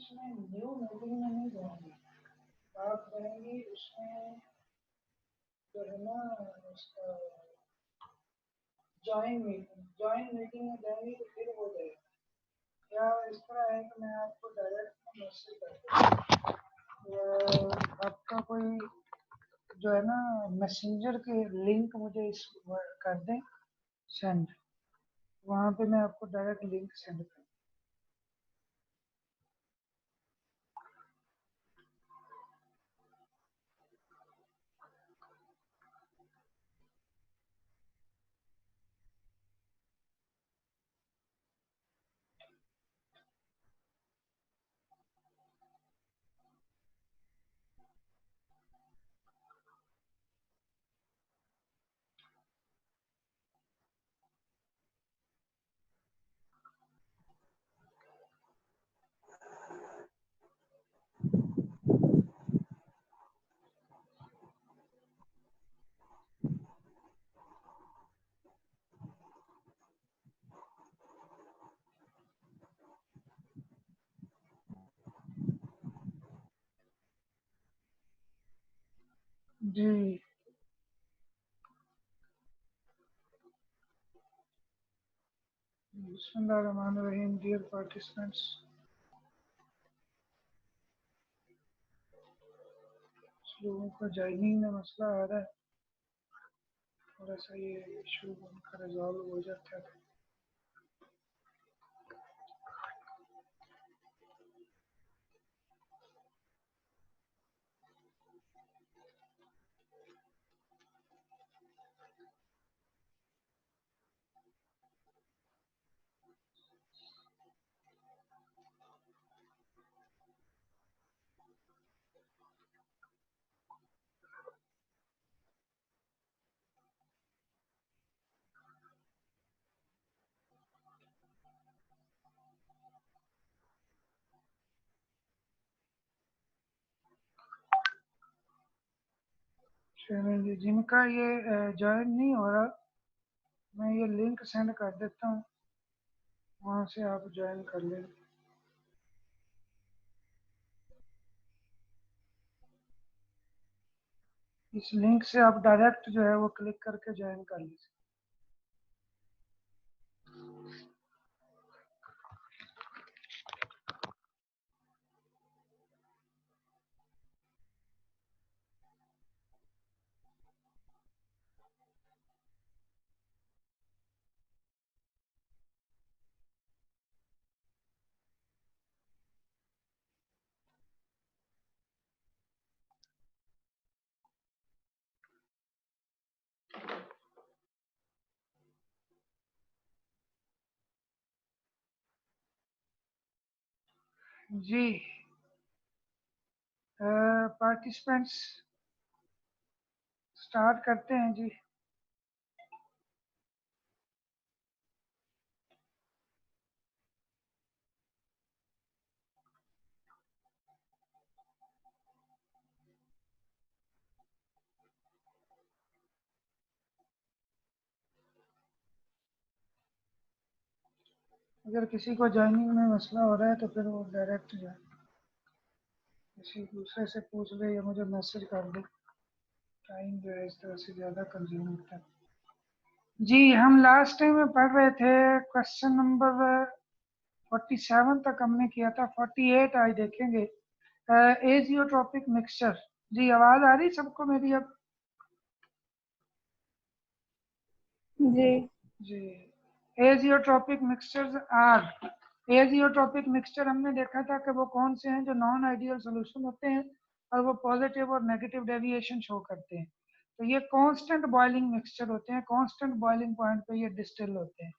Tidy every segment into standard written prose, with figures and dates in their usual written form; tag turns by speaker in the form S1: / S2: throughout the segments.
S1: इसमें new meeting में नहीं जाएंगी, आप रहेंगी उसमें जो है ना उसका ज्वाइन मीटिंग में जाएंगी तो फिर हो जाएगा। या इस तरह है कि मैं आपको डायरेक्ट मैसेज कर दूँ, आपका कोई जो है ना मैसेंजर के लिंक मुझे इस कर दें सेंड, वहाँ पे मैं आपको डायरेक्ट लिंक सेंड कर। जी बिस्मिल्लाहिर्रहमानिर्रहीम। डियर पार्टिसिपेंट्स, लोगों का ज्वाइनिंग में मसला आ रहा है, थोड़ा सा ये इशू उनका रिजॉल्व हो जाता है। चलिए, जिनका ये ज्वाइन नहीं हो रहा, मैं ये लिंक सेंड कर देता हूँ, वहाँ से आप ज्वाइन कर लें। इस लिंक से आप डायरेक्ट जो है वो क्लिक करके ज्वाइन कर लीजिए। जी पार्टिसिपेंट्स स्टार्ट करते हैं जी। अगर किसी को ज्वाइनिंग में मसला हो रहा है तो फिर वो डायरेक्ट जो है किसी दूसरे से पूछ ले या मुझे मैसेज कर दे, टाइम जो है इस तरह से ज़्यादा कंज्यूम होता है। जी हम लास्ट टाइम में पढ़ रहे थे, क्वेश्चन नंबर 47 तक हमने किया था, 48 आज देखेंगे। Azeotropic mixture. जी आवाज़ आ रही सबको मेरी अब?
S2: जी
S1: जी azeotropic mixtures are, azeotropic mixture हमने देखा था कि वो कौन से हैं जो नॉन आइडियल सोल्यूशन होते हैं और वो पॉजिटिव और नेगेटिव डेविएशन शो करते हैं। तो ये कांस्टेंट बॉइलिंग मिक्सचर होते हैं, कांस्टेंट बॉइलिंग पॉइंट पे ये डिस्टिल होते हैं,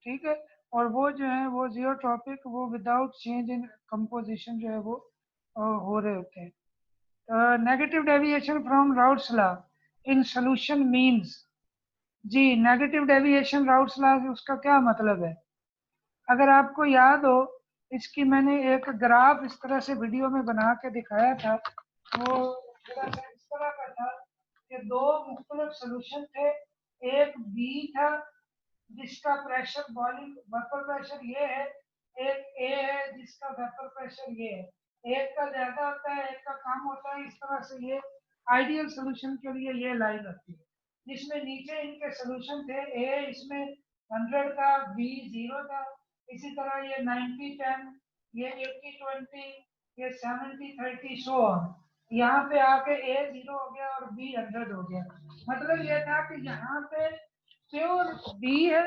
S1: ठीक है। और वो जो है वो जियोट्रॉपिक, वो विदाउट चेंज इन कंपोजिशन जो है वो हो रहे होते हैं। Negative deviation from Raoult's law in solution means. जी नेगेटिव डेविएशन राउट्स लॉ उसका क्या मतलब है? अगर आपको याद हो, इसकी मैंने एक ग्राफ इस तरह से वीडियो में बना के दिखाया था। वो थोड़ा सा इस तरह का था कि दो मुख्तलिफ सोल्यूशन थे। एक बी था जिसका प्रेशर, बॉइलिंग वेपर प्रेशर ये है, एक ए है जिसका वेपर प्रेशर ये है, एक का ज्यादा होता है एक का कम होता है, इस तरह से ये आइडियल सोल्यूशन के लिए ये लाइन होती है, जिसमें नीचे इनके सोल्यूशन थे, ए इसमें 100 था, बी 0 था, इसी तरह ये 90-10, ये 80-20, ये 70-30 सो ऑन। यहाँ पे आके ए 0 हो गया और बी 100 हो गया। मतलब ये था कि यहाँ पे प्योर बी है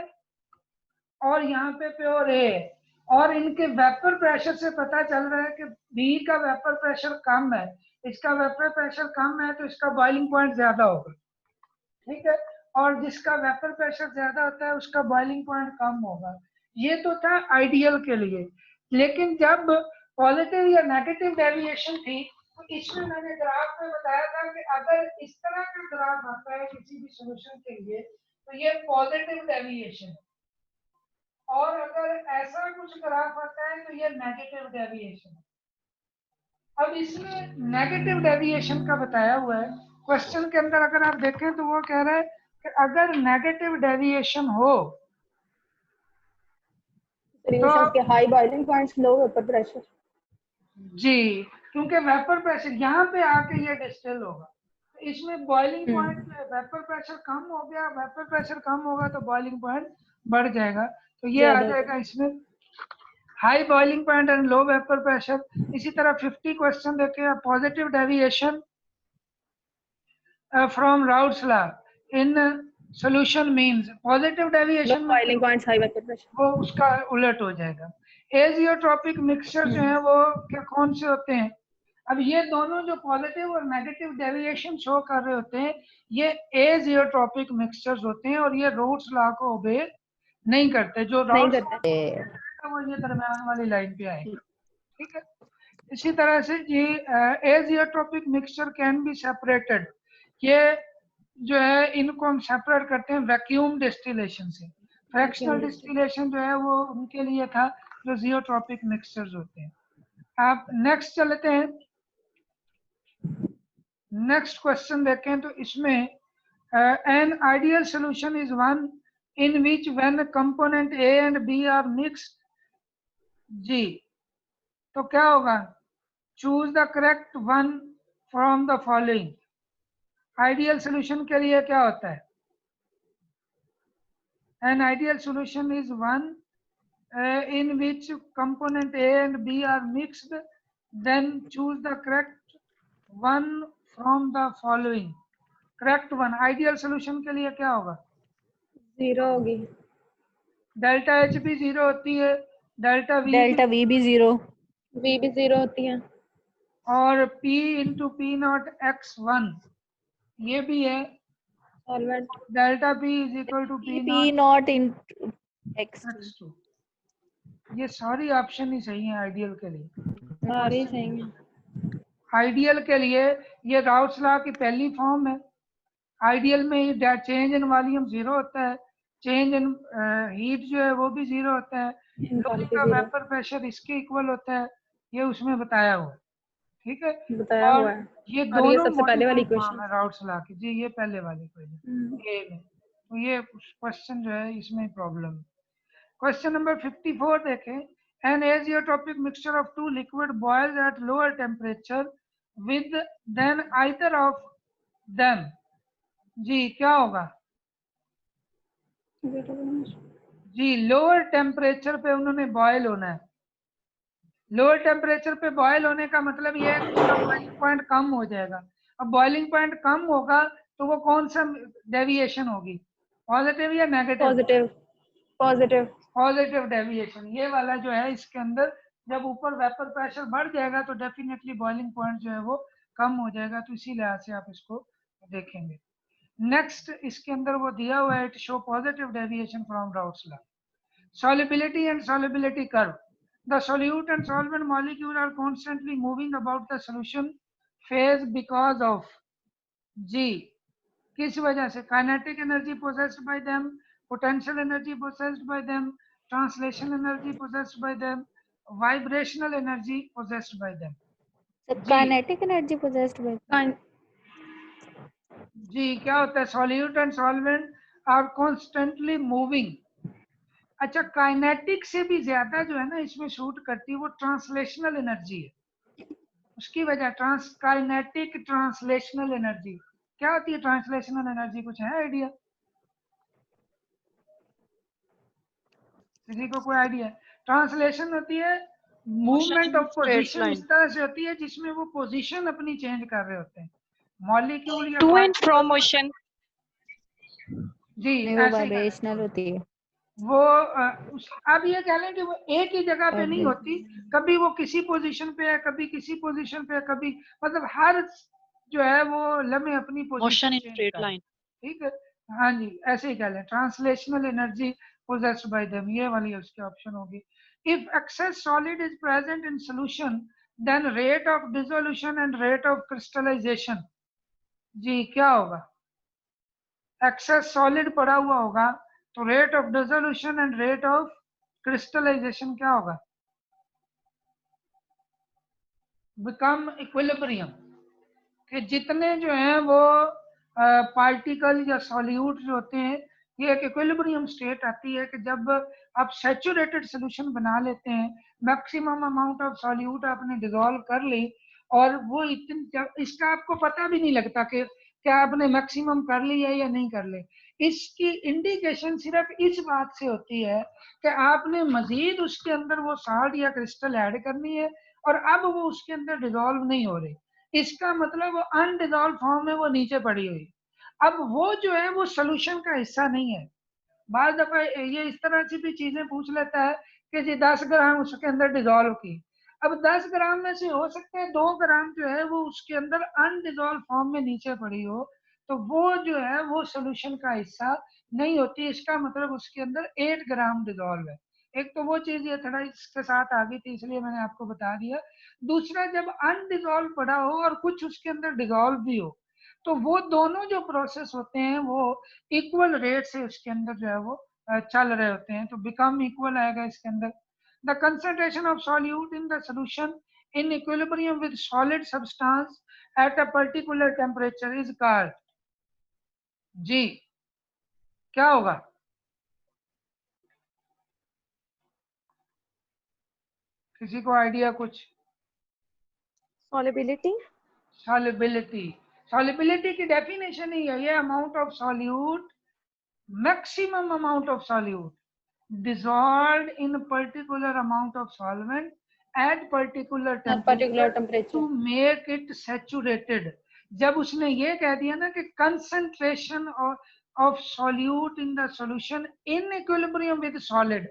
S1: और यहाँ पे प्योर ए है, और इनके वेपर प्रेशर से पता चल रहा है कि बी का वेपर प्रेशर कम है, इसका वेपर प्रेशर कम है तो इसका बॉइलिंग पॉइंट ज्यादा होगा, ठीक है, और जिसका वेपर प्रेशर ज्यादा होता है उसका बॉइलिंग पॉइंट कम होगा। ये तो था आइडियल के लिए, लेकिन जब पॉजिटिव या नेगेटिव डेविएशन थी तो इसमें मैंने ग्राफ में बताया था कि अगर इस तरह का ग्राफ आता है किसी भी सॉल्यूशन के लिए तो ये पॉजिटिव डेविएशन है, और अगर ऐसा कुछ ग्राफ आता है तो ये नेगेटिव डेविएशन है। अब इसमें नेगेटिव डेविएशन का बताया हुआ है क्वेश्चन के अंदर, अगर आप देखें तो वो कह रहा है कि अगर नेगेटिव डेविएशन हो
S2: सॉल्यूशंस के high boiling points, low vapour pressure.
S1: जी, क्योंकि वेपर प्रेशर यहाँ पे आके ये डिस्टिल होगा, तो इसमें बॉइलिंग पॉइंट वेपर प्रेशर कम हो गया, वेपर प्रेशर कम होगा तो बॉइलिंग पॉइंट बढ़ जाएगा, तो ये आ जाएगा इसमें high boiling point and low vapour pressure. इसी तरह 50 क्वेश्चन देखे, positive deviation from Raoult's law in solution means, positive deviation में
S2: boiling points high vapour pressure,
S1: वो उसका उलट हो जाएगा। एजियोट्रोपिक मिक्सचर जो है वो क्या कौन से होते हैं? अब ये दोनों जो पॉजिटिव और नेगेटिव डेविएशन शो कर रहे होते हैं ये एजियोट्रोपिक मिक्सचर्स होते हैं, और ये रोड्स लॉ को ओबे नहीं करते। जो
S2: नहीं
S1: रोड्स
S2: करते।
S1: वो ये दरम्यान वाली लाइन पे आएगा, ठीक है। इसी तरह से ये एजियोट्रोपिक मिक्सचर कैन बी सेपरेटेड, ये जो है इनको हम सेपरेट करते हैं वैक्यूम डिस्टिलेशन से। फ्रैक्शनल डिस्टिलेशन जो है वो उनके लिए था जो जियोट्रोपिक मिक्सचर्स होते हैं। आप नेक्स्ट चलते हैं, नेक्स्ट क्वेश्चन देखें तो इसमें an ideal solution is one in which when component A and B are mixed, जी तो क्या होगा? Choose the correct one from the following. Ideal solution के लिए क्या होता है? An ideal solution is one in which component A and B are mixed, then choose the correct one from the following. Correct one, ideal solution के लिए क्या होगा?
S2: 0 होगी,
S1: डेल्टा H भी 0 होती है, डेल्टा V
S2: भी 0, V भी 0 होती है,
S1: और P into P naught X1 ये भी है,
S2: solvent
S1: delta P is equal to P naught
S2: not in X2,
S1: X2। ये सारी ऑप्शन ही सही है आइडियल के लिए,
S2: सारे सही हैं।
S1: आइडियल के लिए ये राउट्स लॉ की पहली फॉर्म है। आइडियल में चेंज इन वॉल्यूम 0 होता है, चेंज इन हीट जो है वो भी 0 होता है, लोहे का वेपर प्रेशर इसके इक्वल होता है, ये उसमें बताया हुआ है, ठीक है।
S2: बताया
S1: और
S2: हुआ है,
S1: ये
S2: और ये
S1: दोनों
S2: सबसे पहले वाली
S1: मॉडिफाइड फॉर्म
S2: इक्वेशन
S1: है राउट्स लॉ की, जी ये पहले वाली इक्वेशन ए में, तो ये क्वेश्चन जो है इसमें प्रॉब्लम है। क्वेश्चन नंबर 54 देखें, an azeotropic mixture of two liquid boils at lower temperature with then either of them, जी क्या होगा? जी लोअर टेम्परेचर पे उन्होंने बॉयल होना है। लोअर टेम्परेचर पे बॉयल होने का मतलब ये है कि उसका बॉइलिंग पॉइंट कम हो जाएगा। अब बॉइलिंग पॉइंट कम होगा तो वो कौन सा डेविएशन होगी, पॉजिटिव या negative?
S2: Positive, positive,
S1: positive deviation ये वाला जो है इसके अंदर, जब ऊपर वेपर प्रेशर बढ़ जाएगा तो डेफिनेटली बॉइलिंग पॉइंट जो है वो कम हो जाएगा, तो इसी लिहाज से आप इसको देखेंगे। नेक्स्ट इसके अंदर वो दिया हुआ है, show positive deviation from Raoult's law. Solubility and solubility curve. The solute and solvent molecule are constantly moving about the solution phase because of, जी किस वजह से? kinetic energy possessed by them, potential energy possessed by them, translation energy possessed by them, vibrational energy possessed by them।
S2: Kinetic energy possessed by,
S1: जी क्या होता है? solute and solvent are constantly moving अच्छा, kinetic से भी ज्यादा जो है ना इसमें शूट करती है वो ट्रांसलेशनल एनर्जी है। उसकी वजह काइनेटिक ट्रांसलेशनल एनर्जी क्या होती है? ट्रांसलेशनल एनर्जी कुछ है आइडिया? किसी को कोई आइडिया? ट्रांसलेशन होती है
S3: Motion
S1: movement
S3: in
S1: of
S3: straight
S1: position,
S3: line.
S1: इस तरह से होती है जिसमें वो पोजीशन अपनी चेंज कर रहे होते हैं, मॉलिक्यूल या
S3: To and
S1: particle.
S3: from motion.
S1: जी
S2: नहीं, वो
S1: ऐसे ही करें।
S2: वाइब्रेशनल होती है।
S1: वो अब ये कह लें कि वो एक ही जगह पे नहीं होती, कभी वो किसी पोजीशन पे है, कभी किसी पोजीशन पे है, कभी मतलब हर जो है वो लम्हे अपनी
S3: Motion
S1: position
S3: in
S1: change
S3: straight
S1: कर।
S3: line.
S1: ठीक है, हाँ जी ऐसे ही कह लें, translational energy possessed by them, ये वाली उसकी ऑप्शन होगी। If excess solid is present in solution then rate of dissolution and rate of crystallization, जी क्या होगा? एक्सेस सॉलिड पड़ा हुआ होगा तो rate of dissolution and rate of crystallization क्या होगा? बिकम इक्विलिब्रियम, कि जितने जो हैं वो पार्टिकल या सॉल्यूट जो होते हैं, ये एक इक्विलिब्रियम स्टेट आती है कि जब आप सैचुरेटेड सोल्यूशन बना लेते हैं, मैक्सिमम अमाउंट ऑफ सॉल्यूट आपने डिसॉल्व कर ली, और वो इतनी इसका आपको पता भी नहीं लगता कि क्या आपने मैक्सिमम कर लिया या नहीं कर ले। इसकी इंडिकेशन सिर्फ इस बात से होती है कि आपने मजीद उसके अंदर वो साल्ट या क्रिस्टल ऐड करनी है और अब वो उसके अंदर डिसॉल्व नहीं हो रही, इसका मतलब वो अनडिजॉल्व फॉर्म में वो नीचे पड़ी हुई, अब वो जो है वो सोल्यूशन का हिस्सा नहीं है। बाद दफा ये इस तरह से भी चीजें पूछ लेता है कि जी 10 ग्राम उसके अंदर डिजॉल्व की, अब 10 ग्राम में से हो सकता है 2 ग्राम जो है वो उसके अंदर अनडिजॉल्व फॉर्म में नीचे पड़ी हो, तो वो जो है वो सोल्यूशन का हिस्सा नहीं होती, इसका मतलब उसके अंदर 8 ग्राम डिजॉल्व है। एक तो वो चीज ये थोड़ा इसके साथ आ गई थी इसलिए मैंने आपको बता दिया। दूसरा, जब अनडिजॉल्व पड़ा हो और कुछ उसके अंदर डिजॉल्व भी हो, तो वो दोनों जो प्रोसेस होते हैं वो इक्वल रेट से उसके अंदर जो है वो चल रहे होते हैं, तो बिकम इक्वल आएगा इसके अंदर। The concentration of solute in the solution in equilibrium with solid substance at a particular temperature is called, जी क्या होगा? किसी को आइडिया कुछ?
S3: Solubility.
S1: सॉल्युबिलिटी, सॉल्युबिलिटी की डेफिनेशन ही है ये amount of solute, maximum amount of solute dissolved in a particular amount of solvent at particular temperature to make it saturated। जब उसने ये कह दिया ना कि concentration of solute in the solution in equilibrium with solid,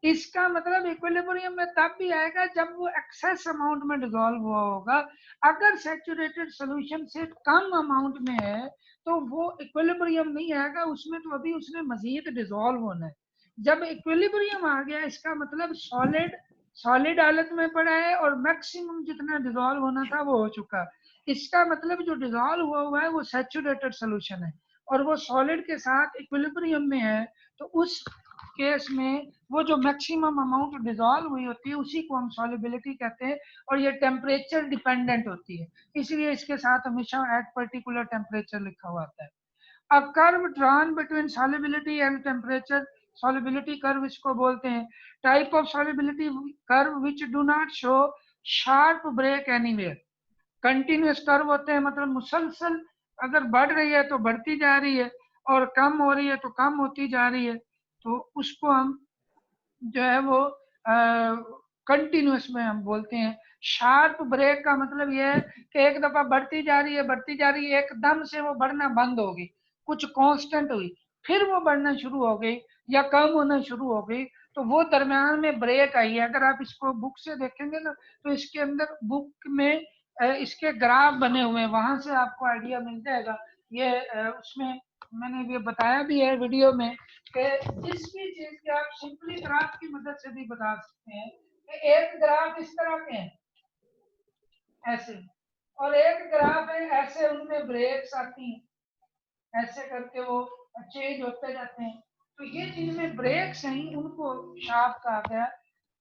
S1: इसका मतलब equilibrium में तब भी आएगा जब वो एक्सेस अमाउंट में डिसॉल्व हुआ होगा। अगर सैचुरेटेड सॉल्यूशन से कम अमाउंट में है तो वो इक्विलिब्रियम नहीं आएगा उसमें, तो अभी उसने मजीद डिसॉल्व होना है। जब इक्विलिब्रियम आ गया इसका मतलब सॉलिड सॉलिड हालत में पड़ा है और मैक्सिमम जितना डिसॉल्व होना था वो हो चुका। इसका मतलब जो डिसॉल्व हुआ है वो सैचुरेटेड सॉल्यूशन है और वो सॉलिड के साथ इक्विलिब्रियम में है, तो उस केस में वो जो मैक्सिमम अमाउंट डिसॉल्व हुई होती है उसी को हम सॉल्युबिलिटी कहते हैं, और ये टेम्परेचर डिपेंडेंट होती है, इसलिए इसके साथ हमेशा एट पर्टिकुलर टेम्परेचर लिखा हुआ आता है। A curve drawn between solubility and temperature, solubility curve इसको बोलते हैं। Type of solubility curve which do not show sharp break anywhere। Continuous curve होते हैं मतलब मुसलसल अगर बढ़ रही है तो बढ़ती जा रही है और कम हो रही है तो कम होती जा रही है, तो उसको हम जो है वो कंटिन्यूस में हम बोलते हैं। शार्प ब्रेक का मतलब ये है कि एक दफा बढ़ती जा रही है बढ़ती जा रही है, एकदम से वो बढ़ना बंद होगी, कुछ कांस्टेंट हुई, फिर वो बढ़ना शुरू हो गई या कम होना शुरू हो गई, तो वो दरम्यान में ब्रेक आई है। अगर आप इसको बुक से देखेंगे ना तो इसके अंदर बुक में इसके ग्राफ बने हुए हैं, वहां से आपको आइडिया मिल जाएगा। ये उसमें मैंने ये बताया भी है वीडियो में कि जिस भी चीज के आप सिंपली ग्राफ की मदद से भी बता सकते हैं कि एक ग्राफ इस तरह के हैं ऐसे, और एक ग्राफ है ऐसे, उनमें ब्रेक्स आती हैं ऐसे करके वो चेंज होते जाते हैं, तो ये जिनमें ब्रेक्स हैं उनको शार्प कहा गया।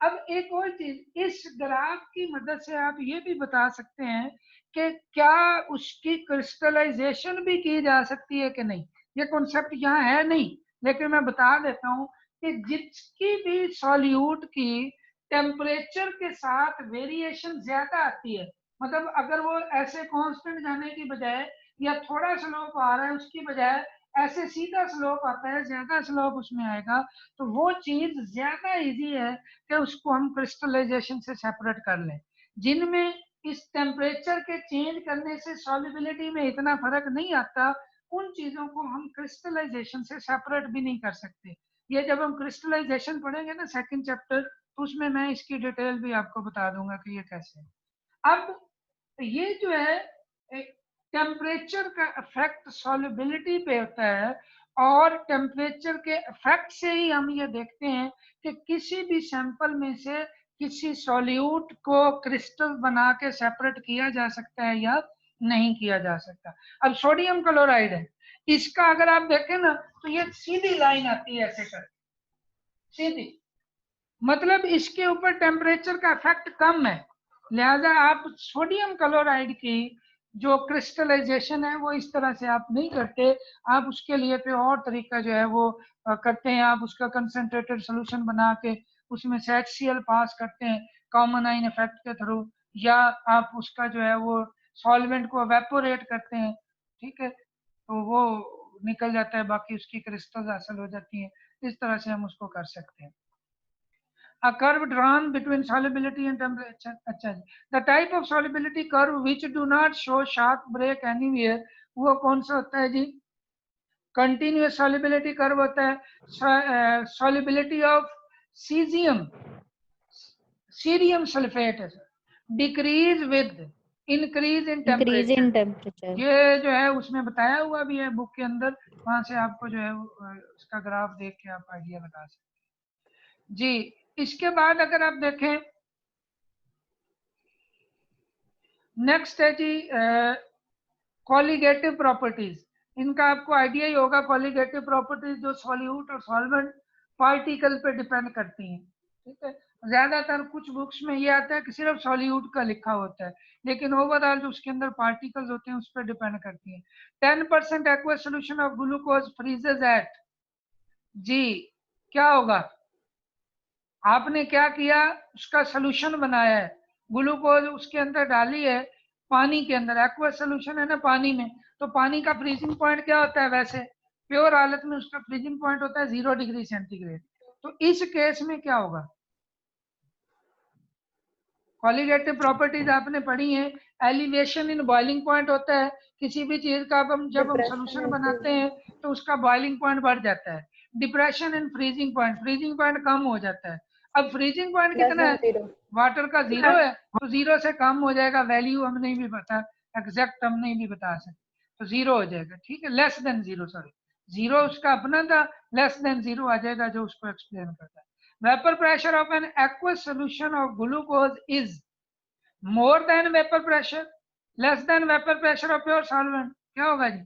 S1: अब एक और चीज, इस ग्राफ की मदद से आप ये भी बता सकते हैं कि क्या उसकी क्रिस्टलाइजेशन भी की जा सकती है कि नहीं। ये कॉन्सेप्ट यहाँ है नहीं, लेकिन मैं बता देता हूँ कि जिसकी भी सॉल्यूट की टेम्परेचर के साथ वेरिएशन ज्यादा आती है, मतलब अगर वो ऐसे कांस्टेंट जाने की बजाय या थोड़ा स्लोप आ रहा है उसकी बजाय ऐसे सीधा स्लोप आता है, ज्यादा स्लोप उसमें आएगा, तो वो चीज ज्यादा इजी है कि उसको हम क्रिस्टलाइजेशन से सेपरेट कर लें। जिनमें इस टेम्परेचर के चेंज करने से सॉल्युबिलिटी में इतना फर्क नहीं आता, उन चीजों को हम क्रिस्टलाइजेशन से सेपरेट भी नहीं कर सकते। ये जब हम क्रिस्टलाइजेशन पढ़ेंगे ना सेकंड चैप्टर, तो उसमें मैं इसकी डिटेल भी आपको बता दूंगा कि ये कैसे है। अब ये जो है टेम्परेचर का इफेक्ट सॉल्युबिलिटी पे होता है, और टेम्परेचर के इफेक्ट से ही हम ये देखते हैं कि किसी भी सैंपल में से किसी सॉल्यूट को क्रिस्टल बना के सेपरेट किया जा सकता है या नहीं किया जा सकता। अब सोडियम क्लोराइड है, इसका अगर आप देखें ना तो ये सीधी लाइन आती है ऐसे कर, सीधी, मतलब इसके ऊपर टेम्परेचर का इफेक्ट कम है, लिहाजा आप सोडियम क्लोराइड की जो क्रिस्टलाइजेशन है वो इस तरह से आप नहीं करते। आप उसके लिए पे और तरीका जो है वो करते हैं, आप उसका कंसंट्रेटेड सोल्यूशन बना के उसमें से HCl पास करते हैं कॉमन आइन इफेक्ट के थ्रू, या आप उसका जो है वो सॉल्वेंट को एवेपोरेट करते हैं, ठीक है, तो वो निकल जाता है, बाकी उसकी क्रिस्टल्स हासिल हो जाती है। इस तरह से हम उसको कर सकते हैं। A curve drawn between solubility and temperature. अच्छा जी, the type of solubility curve which do not show sharp break anywhere, वो कौन सा होता है जी? कंटिन्यूअस सॉल्युबिलिटी कर्व होता है। Solubility of caesium, cerium sulphate है decrease with increase in
S2: increase
S1: temperature.
S2: in temperature.
S1: ये जो है उसमें बताया हुआ भी है बुक के अंदर, वहां से आपको जो है उसका ग्राफ देख के आप आइडिया बता सकते हैं जी। इसके बाद अगर आप देखें, नेक्स्ट है जी कॉलिगेटिव प्रॉपर्टीज। इनका आपको आइडिया ही होगा, कॉलिगेटिव प्रॉपर्टीज जो सॉल्यूट और सॉल्वेंट पार्टिकल पे डिपेंड करती हैं, ठीक है। ज्यादातर कुछ बुक्स में ये आता है कि सिर्फ सॉल्यूट का लिखा होता है, लेकिन ओवरऑल जो उसके अंदर पार्टिकल्स होते हैं उस पर डिपेंड करती हैं। 10% aqueous solution of glucose freezes at, जी क्या होगा? आपने क्या किया, उसका सोल्यूशन बनाया है, ग्लूकोज उसके अंदर डाली है, पानी के अंदर, एक्वस सोल्यूशन है ना पानी में, तो पानी का फ्रीजिंग पॉइंट क्या होता है? वैसे प्योर हालत में उसका फ्रीजिंग पॉइंट होता है 0 डिग्री सेंटीग्रेड। तो इस केस में क्या होगा? कॉलिगेटिव प्रॉपर्टीज आपने पढ़ी है, एलिवेशन इन बॉइलिंग पॉइंट होता है किसी भी चीज का, जब हम
S2: Depression
S1: सोल्यूशन
S2: and
S1: बनाते
S2: freezing.
S1: हैं तो उसका बॉइलिंग पॉइंट बढ़ जाता है। Depression in freezing point, freezing point कम हो जाता है। अब फ्रीजिंग पॉइंट
S2: Less
S1: कितना
S2: than
S1: है?
S2: 0.
S1: वाटर का 0 है, तो 0 से कम हो जाएगा, वैल्यू हम नहीं भी पता, एग्जैक्ट हम नहीं भी बता सकते, तो 0 हो जाएगा, ठीक है। लेस देन 0, सॉरी, 0 उसका अपना था, लेस देन 0 आ जाएगा जो उसको एक्सप्लेन करता है। Vapour pressure of an aqueous solution of glucose is more than vapour pressure, less than vapour pressure of pure solvent, क्या होगा जी?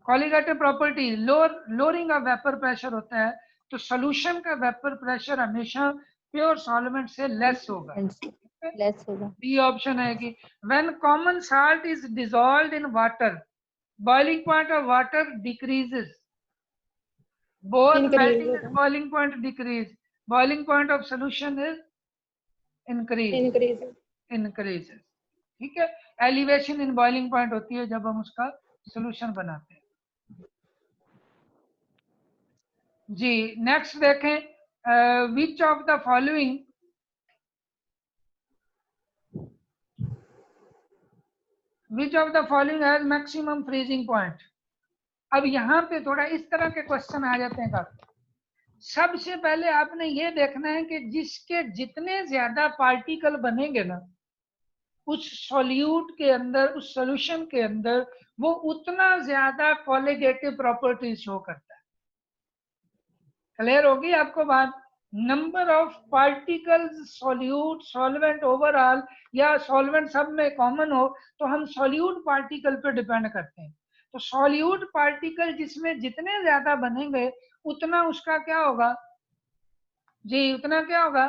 S1: Colligative property lowering of vapour pressure होता है, तो सोल्यूशन का वेपर प्रेशर हमेशा प्योर सॉल्वेंट से less होगा।
S2: Less होगा.
S1: बी ऑप्शन है कि when common salt is dissolved in water, boiling point of water decreases, both
S2: Increase
S1: melting and
S2: होगा.
S1: Boiling point decrease, boiling point of solution is increase,
S2: Increase.
S1: Increases, ठीक है। Elevation in boiling point होती है जब हम उसका solution बनाते हैं जी। नेक्स्ट देखें, which of the following, which of the following has maximum freezing point. अब यहाँ पे थोड़ा इस तरह के क्वेश्चन आ जाते हैं काफी। सबसे पहले आपने ये देखना है कि जिसके जितने ज्यादा पार्टिकल बनेंगे ना उस सॉल्यूट के अंदर, उस सॉल्यूशन के अंदर, वो उतना ज्यादा कॉलिगेटिव प्रॉपर्टीज शो करता है। क्लियर होगी आपको बात? Number of particles solute solvent overall, या सॉल्वेंट सब में कॉमन हो, तो हम सॉल्यूट पार्टिकल पे डिपेंड करते हैं। तो सॉल्यूट पार्टिकल जिसमें जितने ज्यादा बनेंगे उतना उसका क्या होगा जी? उतना क्या होगा?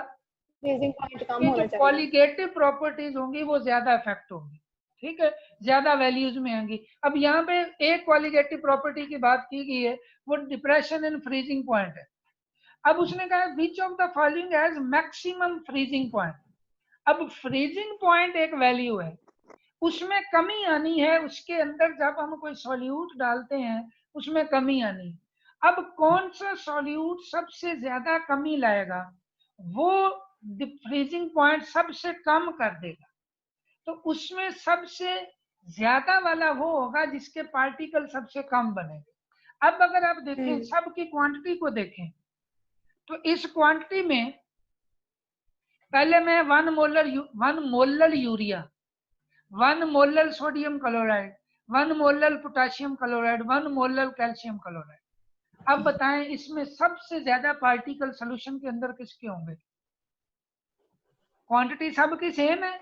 S2: Freezing point कम
S1: ये जो
S2: होना चाहिए.
S1: कॉलिगेटिव प्रॉपर्टीज होंगी वो ज्यादा इफेक्ट होंगी, ठीक है, ज्यादा वैल्यूज में आएंगी। अब यहाँ पे एक क्वालिटेटिव प्रॉपर्टी की बात की गई है, वो डिप्रेशन इन फ्रीजिंग पॉइंट है। अब उसने कहा which of the following has maximum freezing point. अब फ्रीजिंग पॉइंट एक वैल्यू है, उसमें कमी आनी है, उसके अंदर जब हम कोई सॉल्यूट डालते हैं उसमें कमी आनी है। अब कौन सा सॉल्यूट सबसे ज्यादा कमी लाएगा, वो फ्रीजिंग पॉइंट सबसे कम कर देगा। तो उसमें सबसे ज्यादा वाला वो होगा जिसके पार्टिकल सबसे कम बनेंगे। अब अगर आप देखें सब की क्वांटिटी को देखें, तो इस क्वांटिटी में पहले मैं 1 molar urea, 1 molar sodium chloride, 1 molar potassium chloride, 1 molar calcium chloride. अब बताएं इसमें सबसे ज्यादा पार्टिकल सोल्यूशन के अंदर किसके होंगे? क्वांटिटी सबकी सेम है,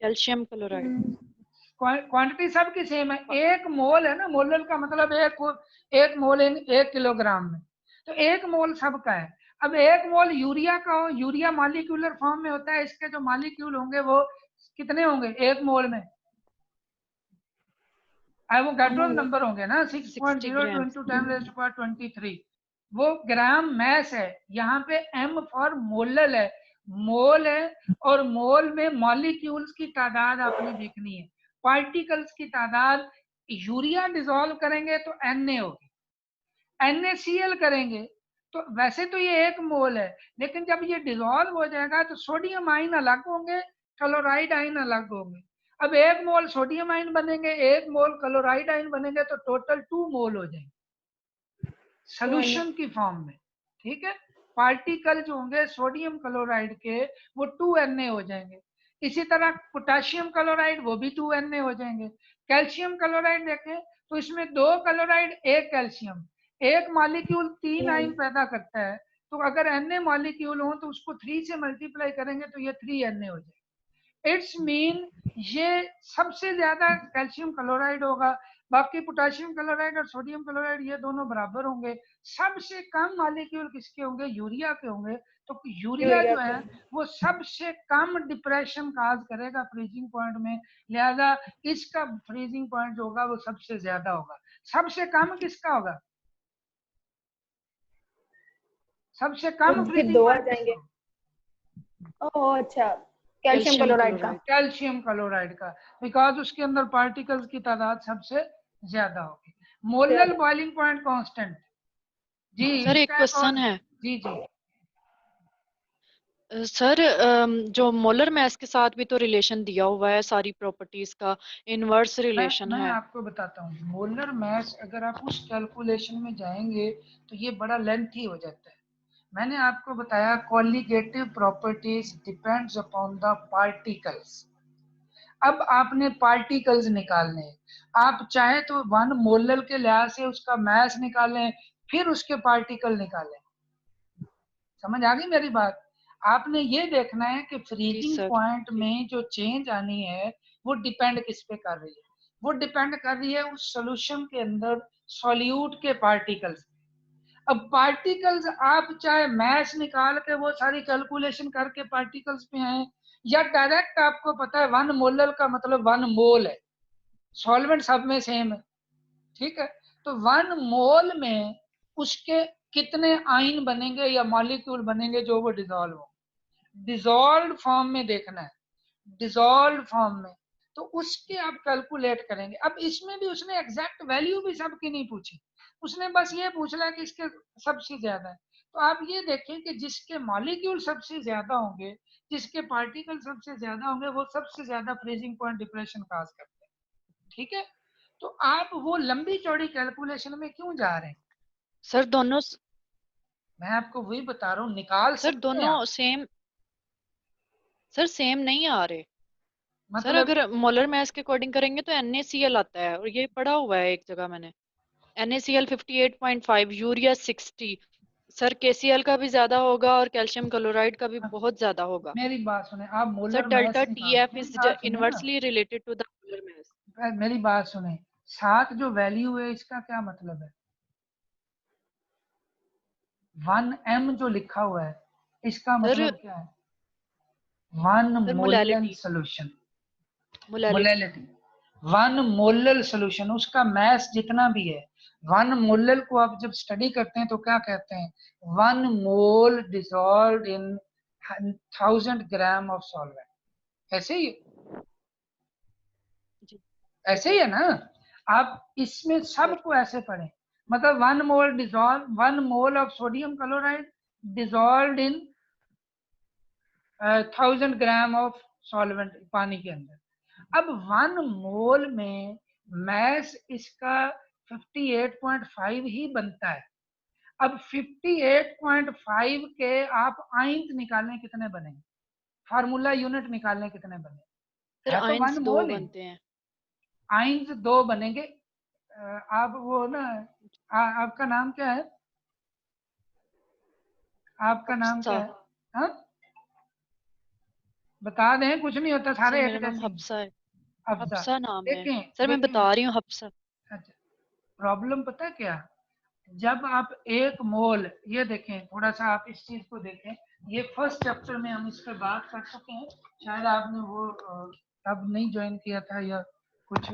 S3: कैल्शियम क्लोराइड।
S1: क्वांटिटी सबकी सेम है। एक मोल है ना, मोलर का मतलब एक मोल 1 किलोग्राम में, तो 1 मोल सबका है। अब 1 मोल यूरिया का हो, यूरिया मॉलिक्यूलर फॉर्म में होता है, इसके जो मॉलिक्यूल होंगे वो कितने होंगे 1 मोल में? वो गैड्रोन नंबर होंगे ना, 6.02 into 10⁻23। वो ग्राम मैस है। यहाँ पे m फॉर मोलल है, मोल है, और मोल में मॉलिक्यूल्स की तादाद आपने देखनी है, पार्टिकल्स की तादाद। यूरिया डिसॉल्व करेंगे तो Na होगी, NaCl करेंगे तो वैसे तो ये 1 मोल है, लेकिन जब ये डिसॉल्व हो जाएगा तो सोडियम आयन अलग होंगे, क्लोराइड आयन अलग होंगे। अब 1 मोल सोडियम आयन बनेंगे, 1 मोल क्लोराइड आयन बनेंगे, तो टोटल 2 मोल हो जाएंगे सोल्यूशन की फॉर्म में। ठीक है, पार्टिकल जो होंगे सोडियम क्लोराइड के वो 2Na हो जाएंगे। इसी तरह पोटाशियम क्लोराइड वो भी 2Na हो जाएंगे। कैल्शियम क्लोराइड देखें तो इसमें 2 क्लोराइड 1 कैल्शियम, एक मॉलिक्यूल 3 आयन पैदा करता है, तो अगर Na मॉलिक्यूल हो तो उसको 3 से मल्टीप्लाई करेंगे तो ये 3Na हो जाएगा। इट्स मीन ये सबसे ज्यादा कैल्शियम क्लोराइड होगा, बाकी पोटाशियम क्लोराइड और सोडियम क्लोराइड ये दोनों बराबर होंगे। सबसे कम मॉलिक्यूल किसके होंगे? यूरिया के होंगे। तो यूरिया जो है वो सबसे कम डिप्रेशन काज करेगा फ्रीजिंग पॉइंट में, लिहाजा इसका फ्रीजिंग पॉइंट जो होगा वो सबसे ज्यादा होगा। सबसे कम किसका होगा? सबसे कम फ्रीजिंग पॉइंट?
S2: ओह अच्छा, कैल्शियम क्लोराइड का।
S1: कैल्शियम क्लोराइड का, बिकॉज उसके अंदर पार्टिकल्स की तादाद सबसे ज्यादा होगी। Molar boiling point constant. जी
S3: सर एक क्वेश्चन है।
S1: जी जी
S3: सर जो मोलर मैस के साथ भी तो रिलेशन दिया हुआ है, सारी प्रॉपर्टीज का इनवर्स रिलेशन
S1: मैं
S3: है।
S1: आपको बताता हूँ, मोलर मैस अगर आप उस कैलकुलेशन में जाएंगे तो ये बड़ा लेंथी हो जाता है। मैंने आपको बताया colligative properties depends upon the particles. अब आपने पार्टिकल्स निकालने हैं, आप चाहे तो 1 मोलर के लिहाज से उसका मैस निकालें, फिर उसके पार्टिकल निकालें। समझ आ गई मेरी बात? आपने ये देखना है कि फ्रीजिंग पॉइंट में जो चेंज आनी है वो डिपेंड किस पे कर रही है? वो डिपेंड कर रही है उस सॉल्यूशन के अंदर सॉल्यूट के पार्टिकल्स। अब पार्टिकल्स आप चाहे मैस निकाल के वो सारी कैलकुलेशन करके पार्टिकल्स पे आए, या डायरेक्ट आपको पता है 1 मोलर का मतलब 1 मोल है, सॉल्वेंट सब में सेम है। ठीक है, तो 1 मोल में उसके कितने आयन बनेंगे या मॉलिक्यूल बनेंगे जो वो डिसॉल्व हो? डिसॉल्व फॉर्म में देखना है, डिसॉल्व फॉर्म में, तो उसके आप कैलकुलेट करेंगे। अब इसमें भी उसने एग्जैक्ट वैल्यू भी सबकी नहीं पूछी, उसने बस ये पूछला कि इसके सबसे ज्यादा है। तो आप ये देखें कि जिसके मॉलिक्यूल सबसे ज्यादा होंगे, जिसके पार्टिकल सबसे ज्यादा होंगे, वो सबसे ज्यादा फ्रीजिंग पॉइंट डिप्रेशन काज करते हैं। ठीक है, तो आप वो लंबी चौड़ी कैलकुलेशन में क्यों जा रहे हैं?
S3: सर दोनों,
S1: मैं आपको वही बता रहा हूँ, निकाल
S3: सर
S1: सकते हैं
S3: दोनों
S1: आप।
S3: सेम, सर सेम नहीं आ रहे। सर
S1: मतलब
S3: अगर मोलर मैस के अकॉर्डिंग करेंगे तो NaCl आता है, और ये पढ़ा हुआ है एक जगह मैंने। NaCl 58.5, urea 60। सर KCl का भी ज्यादा होगा और कैल्शियम क्लोराइड का भी बहुत ज्यादा होगा।
S1: मेरी बात सुने, आप
S3: सर
S1: मोलर मैस
S3: डेल्टा
S1: निकाल,
S3: TF
S1: मेरी
S3: इज
S1: बात सुने ना,
S3: inversely related to the molar mass.
S1: मेरी बात सुने, सात जो वैल्यू है इसका क्या मतलब है? 1m जो लिखा हुआ है इसका
S3: सर
S1: मतलब क्या है? 1 molar
S3: molality,
S1: solution,
S3: molality.
S1: Molality. 1 molar solution, उसका मैस जितना भी है, 1 मोलर को आप जब स्टडी करते हैं तो क्या कहते हैं, 1 mole dissolve in 1000 gram of solvent. ऐसे ही
S3: जी
S1: ऐसे ही है ना, आप इसमें सबको ऐसे पढ़ें, मतलब 1 mole dissolve, 1 mole of sodium chloride dissolve in 1000 gram of solvent पानी के अंदर। अब 1 मोल में मैस इसका 58.5 ही बनता है। अब 58.5 के आप आइंस निकालने कितने बनेंगे, फार्मूला यूनिट निकालने कितने बने,
S3: सर
S1: है तो 1
S3: आइंस 2
S1: मोल ही,
S3: बनते हैं।
S1: आइंस 2 बनेंगे। आप वो ना, आपका नाम क्या है, आपका नाम
S3: हफ्सा।
S1: क्या है, हाँ बता दें, कुछ नहीं होता,
S3: सर
S1: सारे एक
S3: मेरा नाम
S1: जैसे ही।
S3: हफ्सा है।
S1: अफजा,
S3: हफ्सा नाम है
S1: देखें
S3: सर, मैं
S1: देखें,
S3: बता रही हूँ हफ्सा।
S1: अच्छा प्रॉब्लम पता है क्या, जब आप 1 मोल, ये देखें थोड़ा सा आप इस चीज को देखें, ये फर्स्ट चैप्टर में हम इस पर बात कर चुके हैं, शायद आपने वो तब नहीं ज्वाइन किया था या कुछ।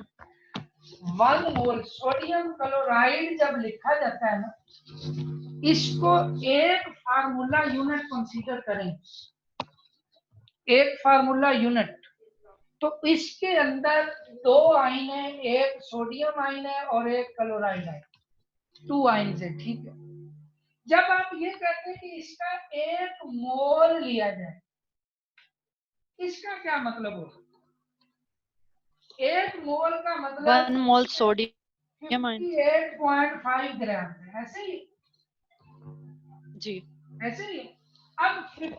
S1: 1 मोल सोडियम क्लोराइड जब लिखा जाता है ना, इसको एक फार्मूला यूनिट कंसीडर करें, एक फार्मूला यूनिट, तो इसके अंदर 2 आइन है, एक सोडियम आइन है और एक क्लोराइड है, 2 आइन है, ठीक है। जब आप ये कहते हैं कि इसका 1 मोल लिया जाए, इसका क्या मतलब होगा, 1 मोल का मतलब
S3: 1 मोल सोडियम आयन।
S1: 58.5 ग्राम है, ऐसे ही,
S3: जी
S1: ऐसे ही। अब
S3: जी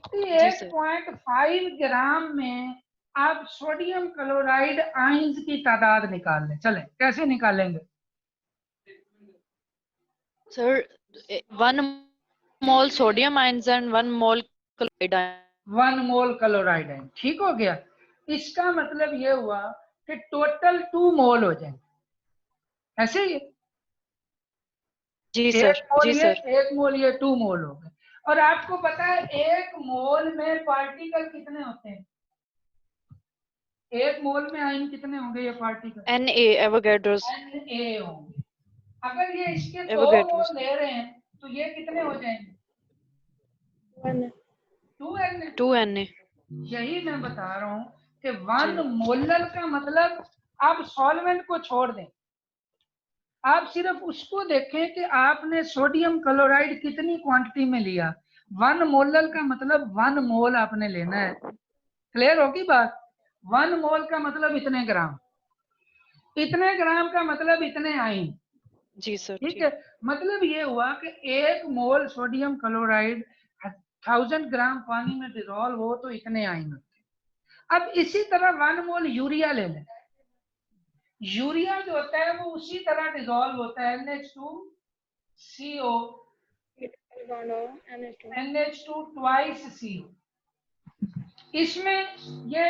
S3: सर।
S1: 58.5 ग्राम में आप सोडियम क्लोराइड आइंस की तादाद निकाल लें, चलें कैसे निकालेंगे,
S3: sir 1 mole sodium ions and 1 mole chloride ion.
S1: 1 mole chloride ion, ठीक हो गया। इसका मतलब ये हुआ कि टोटल 2 मोल हो जाएंगे, ऐसे ही,
S3: जी
S1: 1
S3: सर
S1: मोल
S3: जी
S1: ये,
S3: सर।
S1: 1 मोल ये, 2 मोल हो गए। और आपको पता है 1 मोल में पार्टिकल कितने होते हैं, 1 मोल में आयन कितने होंगे ये पार्टिकल,
S3: Na एवोगैड्रोस।
S1: Na होंगे। अगर ये इसके 2
S3: एवोगैड्रोस
S1: मोल ले रहे हैं तो ये कितने हो जाएंगे, 2Na।
S3: 2 Na।
S1: यही मैं बता रहा हूं कि 1
S3: जी
S1: मोलर का मतलब, आप सॉल्वेंट को छोड़ दें, आप सिर्फ उसको देखें कि आपने सोडियम क्लोराइड कितनी क्वांटिटी में लिया, 1 मोलर का मतलब 1 मोल आपने लेना है, क्लियर होगी बात। 1 मोल का मतलब इतने ग्राम, इतने ग्राम का मतलब इतने आयन,
S3: जी सर।
S1: ठीक
S3: ठीक
S1: है। मतलब ये हुआ कि 1 मोल सोडियम क्लोराइड 1000 ग्राम पानी में डिसॉल्व हो तो इतने आयन होते हैं। अब इसी तरह 1 मोल यूरिया ले लें, यूरिया जो होता है वो उसी तरह डिसॉल्व होता है, NH2CO, NH2 ट्वाइस CO। इसमें ये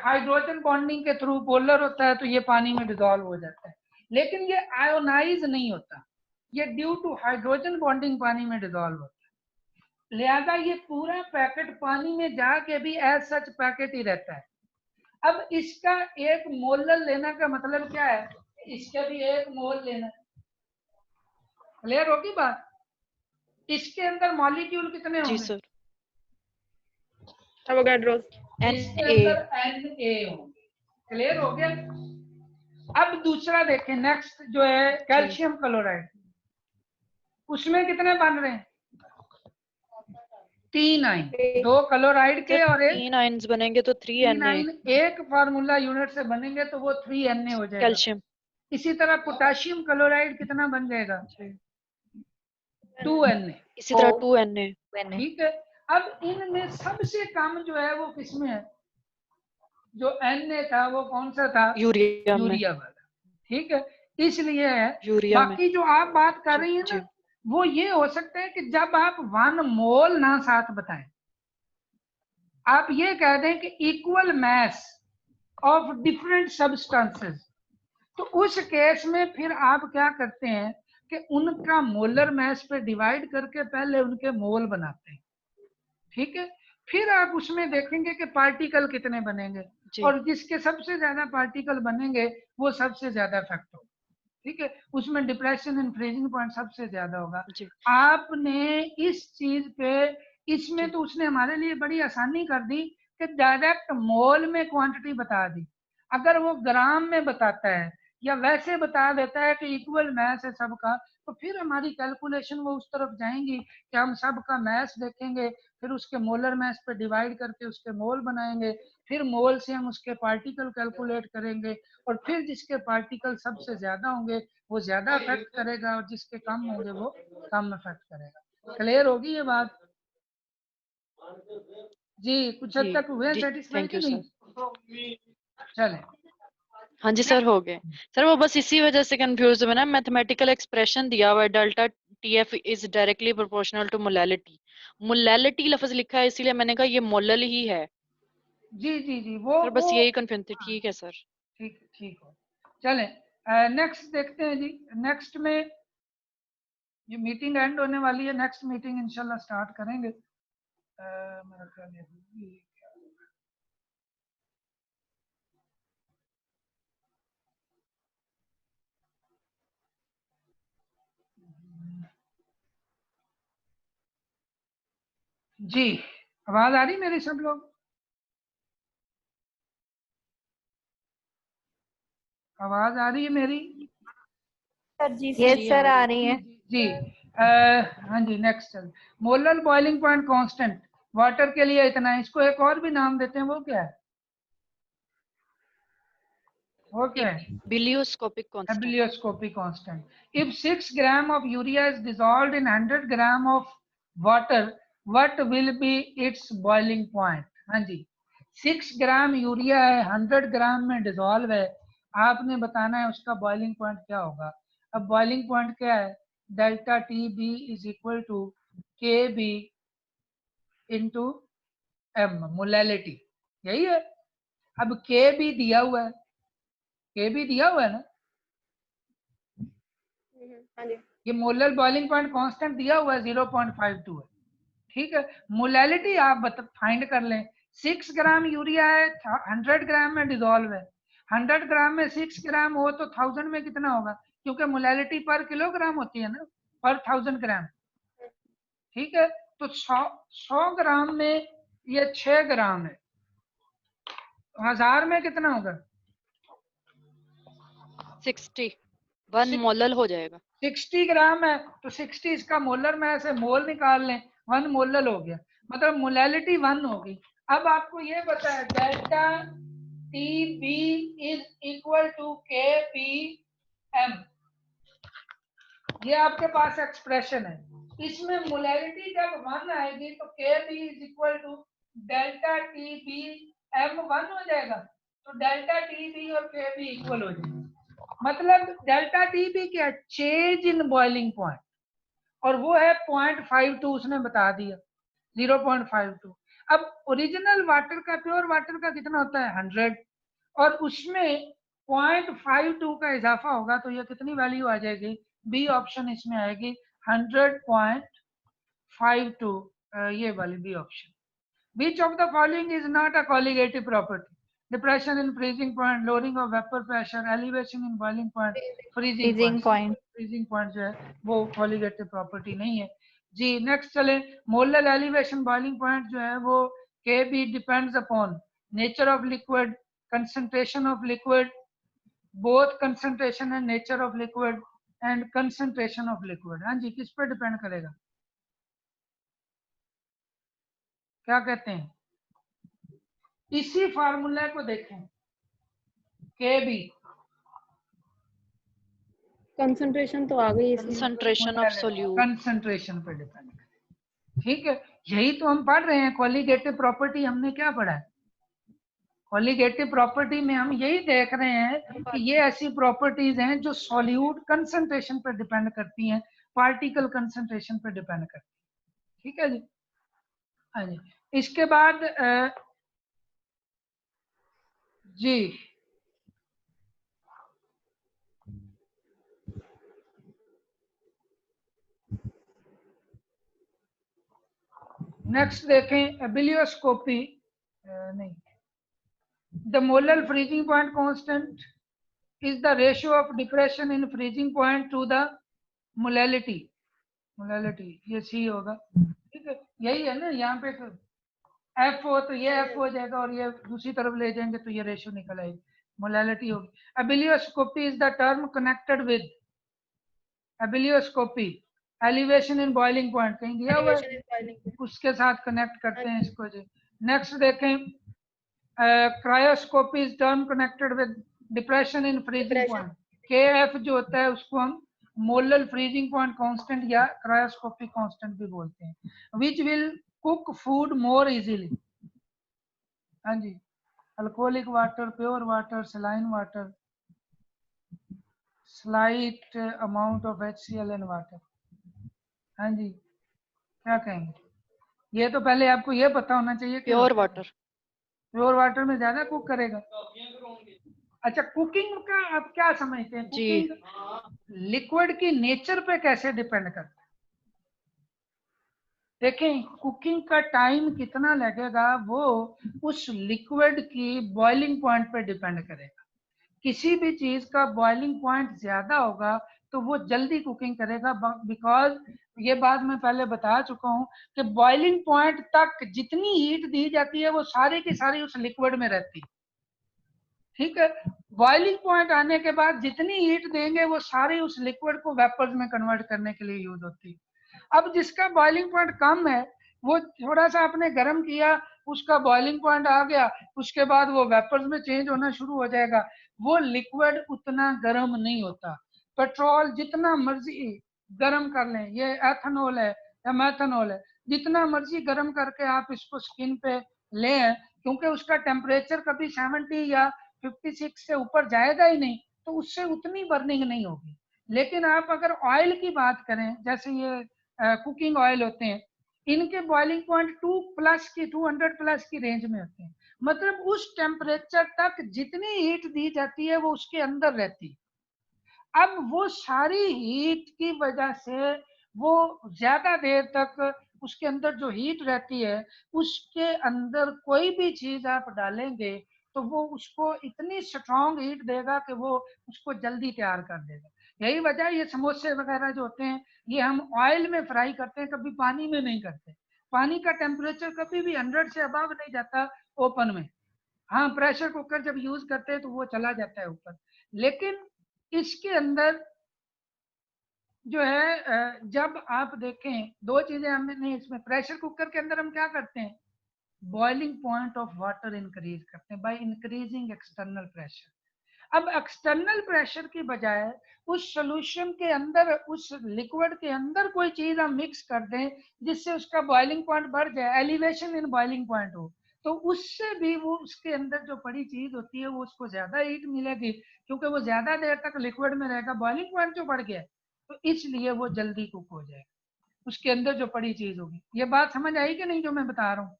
S1: हाइड्रोजन बॉन्डिंग के थ्रू पोलर होता है तो ये पानी में डिसॉल्व हो जाता है, लेकिन ये आयोनाइज नहीं होता, ये ड्यू टू हाइड्रोजन बॉन्डिंग पानी में डिसॉल्व होता है। लिहाजा ये पूरा पैकेट पानी में जाके भी एज सच पैकेट ही रहता है। अब इसका 1 मोलर लेना का मतलब क्या है, इसका भी 1 मोल लेना, क्लियर होगी बात। इसके अंदर मॉलिक्यूल कितने
S3: जी
S1: होंगे,
S3: सर।
S2: एवोगैड्रोस।
S1: इसके
S3: Na।
S1: अंदर Na होंगे, क्लियर हो गया। अब दूसरा देखें, नेक्स्ट जो है
S3: जी
S1: कैल्शियम क्लोराइड, उसमें कितने बन रहे हैं, 3 आयन, 2 क्लोराइड
S3: सर
S1: के और एक
S3: 3 आयंस बनेंगे तो 3
S1: 3
S3: Na।
S1: आयन एक फार्मूला यूनिट से बनेंगे तो वो 3 Na हो जाएगा।
S3: कैल्शियम।
S1: इसी तरह पोटाशियम क्लोराइड कितना बन जाएगा,
S3: जी
S1: 2 Na,
S3: इसी तरह 2 Na।
S1: ठीक है। अब इनमें सबसे कम जो है वो किसमें है, जो Na था वो कौन सा था,
S3: यूरिया में।
S1: यूरिया वाला, ठीक है, इसलिए है।
S3: यूरिया में।
S1: बाकी जो आप बात कर
S3: जी
S1: रही है
S3: जी
S1: ना, वो ये हो सकता है कि जब आप 1 मोल ना साथ बताएं, आप ये कह दें कि equal mass of different substances, तो उस केस में फिर आप क्या करते हैं कि उनका मोलर मैस पे डिवाइड करके पहले उनके मोल बनाते हैं, ठीक है। फिर आप उसमें देखेंगे कि पार्टिकल कितने बनेंगे,
S3: जी
S1: और जिसके सबसे ज्यादा पार्टिकल बनेंगे वो सबसे ज्यादा इफेक्ट होगा। ठीक है, उसमें डिप्रेशन एंड फ्रीजिंग पॉइंट सबसे ज्यादा होगा।
S3: जी
S1: आपने इस चीज पे, इसमें
S3: जी
S1: तो उसने हमारे लिए बड़ी आसानी कर दी कि डायरेक्ट मोल में क्वांटिटी बता दी। अगर वो ग्राम में बताता है या वैसे बता देता है कि इक्वल मैस है सबका, तो फिर हमारी कैलकुलेशन वो उस तरफ जाएंगी कि हम सबका मैस देखेंगे, फिर उसके मोलर मैस पे डिवाइड करके उसके मोल बनाएंगे, फिर मोल से हम उसके पार्टिकल कैलकुलेट करेंगे, और फिर जिसके पार्टिकल सबसे ज्यादा होंगे वो ज्यादा इफेक्ट करेगा और जिसके कम होंगे वो कम इफेक्ट करेगा। क्लियर होगी ये बात? जी, कुछ हद
S3: जी
S1: तक हुए
S3: जी
S1: सेटिस्फाई
S3: थैंक
S1: कि
S3: यू
S1: नहीं?
S3: सर।
S1: चले।
S3: हाँ जी सर, हो गए सर। वो बस इसी वजह से कंफ्यूज हुए ना, मैथमेटिकल एक्सप्रेशन दिया हुआ है delta TF is directly proportional to molality. Molality लफ्ज लिखा है इसीलिए मैंने कहा ये मोलल ही है
S1: जी जी जी, वो
S3: सर, बस यही कंफ्यूजन थी। ठीक है सर।
S1: ठीक ठीक हो। चले, नेक्स्ट देखते हैं जी। नेक्स्ट में ये मीटिंग एंड होने वाली है, नेक्स्ट मीटिंग इंशाल्लाह स्टार्ट करेंगे। मेरा ख्याल है होगी। जी, आवाज आ रही मेरी सब लोग? आवाज आ रही है मेरी?
S2: सर जी
S3: जी
S2: सर।
S3: आ
S2: आ
S3: रही
S2: रही
S3: है।
S2: है।
S1: जी, हाँ जी, नेक्स्ट चल। Molar boiling point constant water के लिए इतना है, इसको एक और भी नाम देते हैं, वो क्या है? वो क्या है?
S3: बिलियोस्कोपिक constant.
S1: Helioscopic constant. If 6 gram of urea is dissolved in 100 gram of water, what will be its boiling point? हाँ जी, 6 ग्राम यूरिया है, 100 ग्राम में डिजोल्व है, आपने बताना है उसका बॉइलिंग पॉइंट क्या होगा। अब बॉइलिंग पॉइंट क्या है? Delta T B is equal to K B into M, molality, यही है। अब के बी दिया हुआ है, के बी दिया हुआ है ना,
S2: हाँ जी।
S1: ये मोलर बॉइलिंग पॉइंट कांस्टेंट दिया हुआ है 0.52 है। ठीक है, मोलैलिटी आप फाइंड कर लें। 6 ग्राम यूरिया है, 100 ग्राम में डिजोल्व है, 100 ग्राम में 6 ग्राम हो तो 1000 में कितना होगा, क्योंकि मोलैलिटी पर किलोग्राम होती है ना, पर 1000 ग्राम। ठीक है, तो 100 ग्राम में ये 6 ग्राम है, तो 1000 में कितना होगा?
S3: 60 1 मोलल हो जाएगा।
S1: 60 ग्राम है तो 60 इसका मोलर में से मोल निकाल लें, 1 मोलल हो गया, मतलब मोलैलिटी 1 होगी। अब आपको ये पता है delta T B is equal to K P M, ये आपके पास एक्सप्रेशन है। इसमें मोलैलिटी जब 1 आएगी तो K B is equal to delta T B M 1 हो जाएगा, तो डेल्टा टी बी और के बी इक्वल हो जाएगा। मतलब डेल्टा टी बी क्या, चेंज इन बॉइलिंग पॉइंट, और वो है 0.52, उसने बता दिया 0.52। अब ओरिजिनल वाटर का, प्योर वाटर का कितना होता है 100, और उसमें 0.52 का इजाफा होगा तो ये कितनी वैल्यू आ जाएगी? बी ऑप्शन इसमें आएगी 100.52, ये वाली B option. Which of the following is not a colligative property? Depression in freezing point, lowering of vapor pressure, elevation in boiling point, freezing point.
S2: Freezing point.
S1: Freezing point जो है वो colligative property नहीं है। जी, next चले। Molar elevation boiling point जो है वो K B depends upon nature of liquid, concentration of liquid, both concentration and nature of liquid and concentration of liquid। हाँ जी, किस पे डिपेंड करेगा? क्या कहते हैं? इसी फार्मूला को देखें, के बी
S2: कंसंट्रेशन तो आ गई इसमें।
S3: Concentration of solute.
S1: कंसंट्रेशन पे डिपेंड करेगा। ठीक है, यही तो हम पढ़ रहे हैं, कॉलिगेटिव प्रॉपर्टी हमने क्या पढ़ा है? कॉलिगेटिव प्रॉपर्टी में हम यही देख रहे हैं कि ये ऐसी प्रॉपर्टीज हैं जो सॉल्यूट कंसंट्रेशन पर डिपेंड करती हैं, पार्टिकल कंसंट्रेशन पर डिपेंड करती है। ठीक है जी, हाँ जी। इसके बाद जी, नेक्स्ट देखें बिलियोस्कोपी, नहीं, The molar freezing point constant is the ratio of depression in freezing point to the molality. Molality ये सी होगा, ठीक है, यही है ना, यहाँ पे एफ हो तो ये एफ हो जाएगा और ये दूसरी तरफ ले जाएंगे तो ये रेशियो निकल आएगी, मोलालिटी होगी. Ebullioscopy is the term connected with ebullioscopy elevation in boiling point, कहीं दिया हुआ है, उसके साथ कनेक्ट करते हैं इसको जी. नेक्स्ट देखें, cryoscopy is term connected with depression in freezing point. K F जो होता है उसको हम मोलर फ्रीजिंग पॉइंट कांस्टेंट या क्रायोस्कोपिक कांस्टेंट भी बोलते हैं. Which will cook food more easily. हाँ जी, alcoholic water, pure water, saline water, slight amount of HCl in water. हाँ जी, क्या कहेंगे? ये तो पहले आपको ये पता होना चाहिए कि
S3: प्योर वाटर,
S1: प्योर वाटर में ज्यादा कुक करेगा. अच्छा, कुकिंग का आप क्या समझते हैं?
S3: जी.
S1: कुकिंग लिक्विड की नेचर पे कैसे डिपेंड करता है? देखें, कुकिंग का टाइम कितना लगेगा वो उस लिक्विड की बॉइलिंग पॉइंट पे डिपेंड करेगा. किसी भी चीज का बॉइलिंग पॉइंट ज्यादा होगा तो वो जल्दी कुकिंग करेगा, बिकॉज ये बात मैं पहले बता चुका हूं कि बॉइलिंग पॉइंट तक जितनी हीट दी जाती है वो सारी की सारी उस लिक्विड में रहती है, ठीक है. बॉइलिंग पॉइंट आने के बाद जितनी हीट देंगे वो सारी उस लिक्विड को वेपर्स में कन्वर्ट करने के लिए यूज होती है. अब जिसका बॉइलिंग पॉइंट कम है वो थोड़ा सा आपने गर्म किया, उसका बॉइलिंग पॉइंट आ गया, उसके बाद वो वेपर्स में चेंज होना शुरू हो जाएगा. वो लिक्विड उतना गर्म नहीं होता. पेट्रोल जितना मर्जी गर्म कर लें, ये एथेनॉल है या मेथनॉल है, जितना मर्जी गर्म करके आप इसको स्किन पे लें, क्योंकि उसका टेम्परेचर कभी 70 या 56 से ऊपर जाएगा ही नहीं, तो उससे उतनी बर्निंग नहीं होगी. लेकिन आप अगर ऑयल की बात करें, जैसे ये कुकिंग ऑयल होते हैं, इनके बॉइलिंग पॉइंट 200 प्लस की रेंज में होते हैं. मतलब उस टेम्परेचर तक जितनी हीट दी जाती है वो उसके अंदर रहती है. अब वो सारी हीट की वजह से वो ज्यादा देर तक उसके अंदर जो हीट रहती है, उसके अंदर कोई भी चीज आप डालेंगे तो वो उसको इतनी स्ट्रॉन्ग हीट देगा कि वो उसको जल्दी तैयार कर देगा. यही वजह, ये समोसे वगैरह जो होते हैं ये हम ऑयल में फ्राई करते हैं, कभी पानी में नहीं करते. पानी का टेम्परेचर कभी भी 100 से अबव नहीं जाता ओपन में. हाँ, प्रेशर कुकर जब यूज करते हैं तो वो चला जाता है ऊपर. लेकिन इसके अंदर जो है, जब आप देखें दो चीजें हमने इसमें, प्रेशर कुकर के अंदर हम क्या करते हैं, boiling point of water increase करते हैं बाय इंक्रीजिंग एक्सटर्नल प्रेशर. अब एक्सटर्नल प्रेशर की बजाय उस सॉल्यूशन के अंदर, उस लिक्विड के अंदर कोई चीज हम मिक्स कर दें जिससे उसका बॉइलिंग पॉइंट बढ़ जाए, एलिवेशन इन बॉइलिंग पॉइंट हो, तो उससे भी वो उसके अंदर जो पड़ी चीज होती है वो उसको ज्यादा हीट मिलेगी, क्योंकि वो ज्यादा देर तक लिक्विड में रहेगा, बॉइलिंग पॉइंट जो बढ़ गया, तो इसलिए वो जल्दी कुक हो जाएगा उसके अंदर जो पड़ी चीज होगी. ये बात समझ आई कि नहीं जो मैं बता रहा हूँ?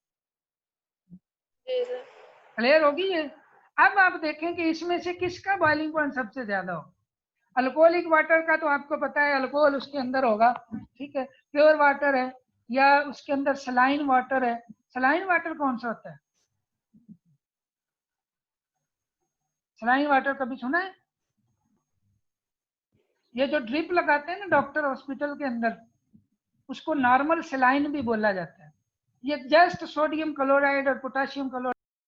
S1: क्लियर होगी ये? अब आप देखें कि इसमें से किसका बॉइलिंग पॉइंट सबसे ज्यादा हो. अल्कोहलिक वाटर का तो आपको पता है अल्कोहल उसके अंदर होगा, ठीक है. प्योर वाटर है या उसके अंदर सलाइन वाटर है. सलाइन वाटर कौन सा होता है? सलाइन वाटर कभी सुना है? ये जो ड्रिप लगाते हैं ना डॉक्टर हॉस्पिटल के अंदर, उसको नॉर्मल सलाइन भी बोला जाता है. ये जस्ट सोडियम क्लोराइड और पोटेशियम क्लोराइड